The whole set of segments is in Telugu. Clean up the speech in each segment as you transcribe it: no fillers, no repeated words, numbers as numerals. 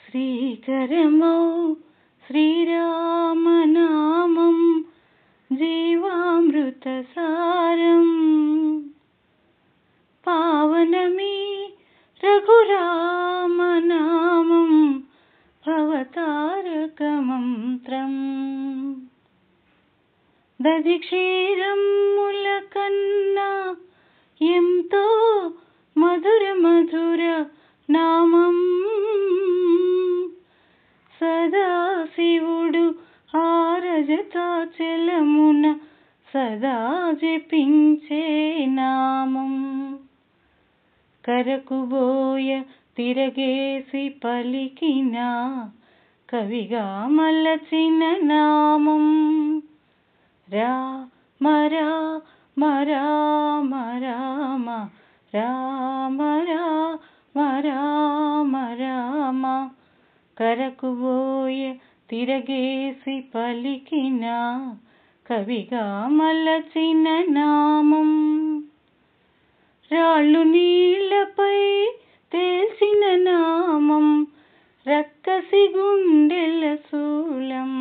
శ్రీకరమౌ శ్రీరామనామం జీవామృతసారం పావనమీ రఘురామనామం భవతారకమంత్రం దధిక్షీరముల కన్నా ఎంతో మధుర మధుర నామం సదాశివుడు ఆరజతాచలమున సదా జపించే నామం కరకుబోయ తిరగేసి పలికిన కవిగా మలచిన నామం రామ రామ రామ రామ రామ రామ రామ రామ కరకుబోయ తిరగేసి పలికిన కవిగా మలచిన నామం రాళ్ళు నీళ్లపై తేల్చిన నామం రక్కసి గుండెల శూలం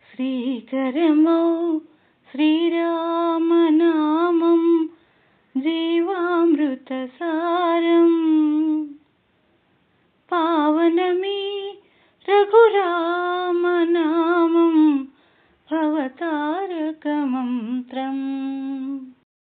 శ్రీకరమౌ శ్రీరామనామం జీవామృత